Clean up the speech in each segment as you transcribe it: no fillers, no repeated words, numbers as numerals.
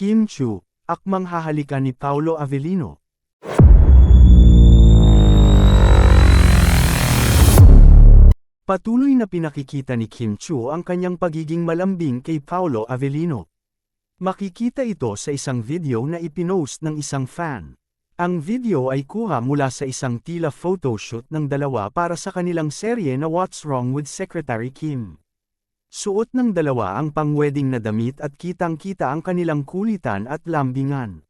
Kim Chiu, akmang hahalikan ni Paolo Avellino. Patuloy na pinakikita ni Kim Chiu ang kanyang pagiging malambing kay Paolo Avellino. Makikita ito sa isang video na ipinost ng isang fan. Ang video ay kuha mula sa isang tila photoshoot ng dalawa para sa kanilang serye na What's Wrong with Secretary Kim. Suot ng dalawa ang pang-wedding na damit at kitang-kita ang kanilang kulitan at lambingan.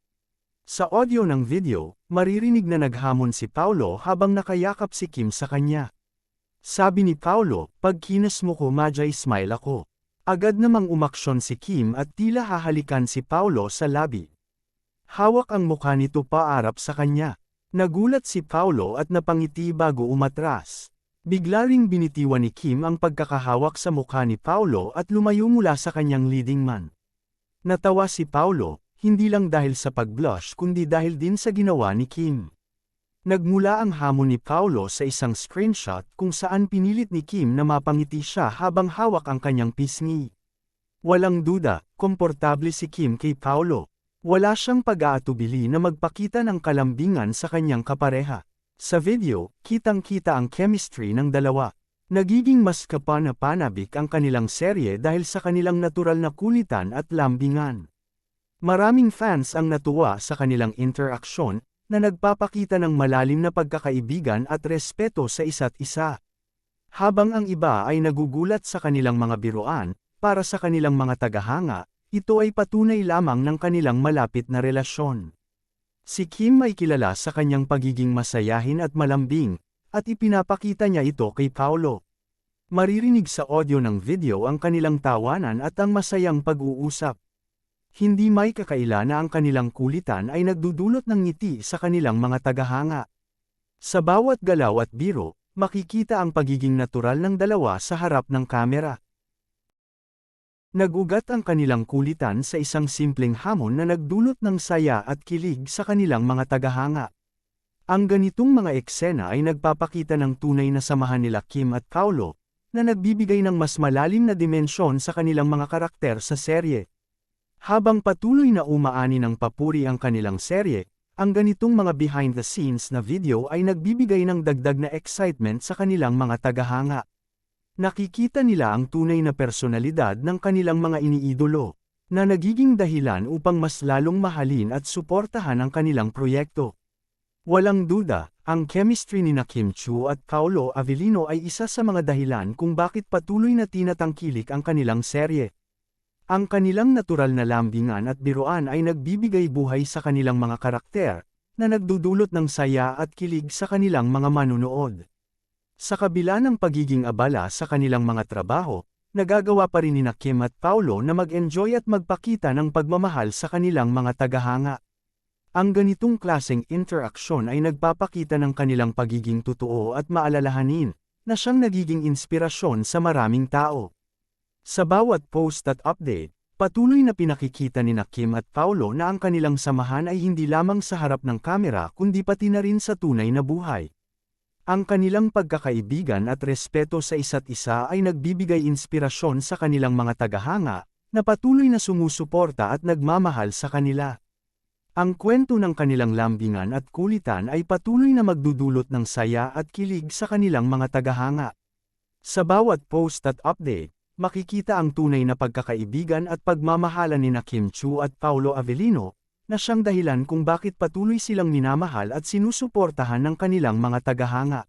Sa audio ng video, maririnig na naghamon si Paolo habang nakayakap si Kim sa kanya. Sabi ni Paolo, "Pag kinas mo ko majay smile ako." Agad namang umaksyon si Kim at tila hahalikan si Paolo sa labi. Hawak ang mukha nito paarap sa kanya. Nagulat si Paolo at napangiti bago umatras. Bigla ring binitiwan ni Kim ang pagkakahawak sa mukha ni Paolo at lumayo mula sa kanyang leading man. Natawa si Paolo, hindi lang dahil sa pag-blush kundi dahil din sa ginawa ni Kim. Nagmula ang hamon ni Paolo sa isang screenshot kung saan pinilit ni Kim na mapangiti siya habang hawak ang kanyang pisngi. Walang duda, komportable si Kim kay Paolo. Wala siyang pag-aatubili na magpakita ng kalambingan sa kanyang kapareha. Sa video, kitang-kita ang chemistry ng dalawa. Nagiging mas kapana-panabik ang kanilang serye dahil sa kanilang natural na kulitan at lambingan. Maraming fans ang natuwa sa kanilang interaksyon, na nagpapakita ng malalim na pagkakaibigan at respeto sa isa't isa. Habang ang iba ay nagugulat sa kanilang mga biruan, para sa kanilang mga tagahanga, ito ay patunay lamang ng kanilang malapit na relasyon. Si Kim ay kilala sa kanyang pagiging masayahin at malambing, at ipinapakita niya ito kay Paolo. Maririnig sa audio ng video ang kanilang tawanan at ang masayang pag-uusap. Hindi may kakaila na ang kanilang kulitan ay nagdudulot ng ngiti sa kanilang mga tagahanga. Sa bawat galaw at biro, makikita ang pagiging natural ng dalawa sa harap ng kamera. Nag-ugat ang kanilang kulitan sa isang simpleng hamon na nagdulot ng saya at kilig sa kanilang mga tagahanga. Ang ganitong mga eksena ay nagpapakita ng tunay na samahan nila Kim at Paolo, na nagbibigay ng mas malalim na dimensyon sa kanilang mga karakter sa serye. Habang patuloy na umaani ng papuri ang kanilang serye, ang ganitong mga behind-the-scenes na video ay nagbibigay ng dagdag na excitement sa kanilang mga tagahanga. Nakikita nila ang tunay na personalidad ng kanilang mga iniidolo, na nagiging dahilan upang mas lalong mahalin at suportahan ang kanilang proyekto. Walang duda, ang chemistry ni Kim Chiu at Paolo Avellino ay isa sa mga dahilan kung bakit patuloy na tinatangkilik ang kanilang serye. Ang kanilang natural na lambingan at biruan ay nagbibigay buhay sa kanilang mga karakter, na nagdudulot ng saya at kilig sa kanilang mga manunood. Sa kabila ng pagiging abala sa kanilang mga trabaho, nagagawa pa rin ni Kim at Paolo na mag-enjoy at magpakita ng pagmamahal sa kanilang mga tagahanga. Ang ganitong klaseng interaksyon ay nagpapakita ng kanilang pagiging totoo at maalalahanin, na siyang nagiging inspirasyon sa maraming tao. Sa bawat post at update, patuloy na pinakikita ni Kim at Paolo na ang kanilang samahan ay hindi lamang sa harap ng kamera kundi pati na rin sa tunay na buhay. Ang kanilang pagkakaibigan at respeto sa isa't isa ay nagbibigay inspirasyon sa kanilang mga tagahanga, na patuloy na sumusuporta at nagmamahal sa kanila. Ang kwento ng kanilang lambingan at kulitan ay patuloy na magdudulot ng saya at kilig sa kanilang mga tagahanga. Sa bawat post at update, makikita ang tunay na pagkakaibigan at pagmamahalan ni Kim Chiu at Paolo Avellino, na siyang dahilan kung bakit patuloy silang minamahal at sinusuportahan ng kanilang mga tagahanga.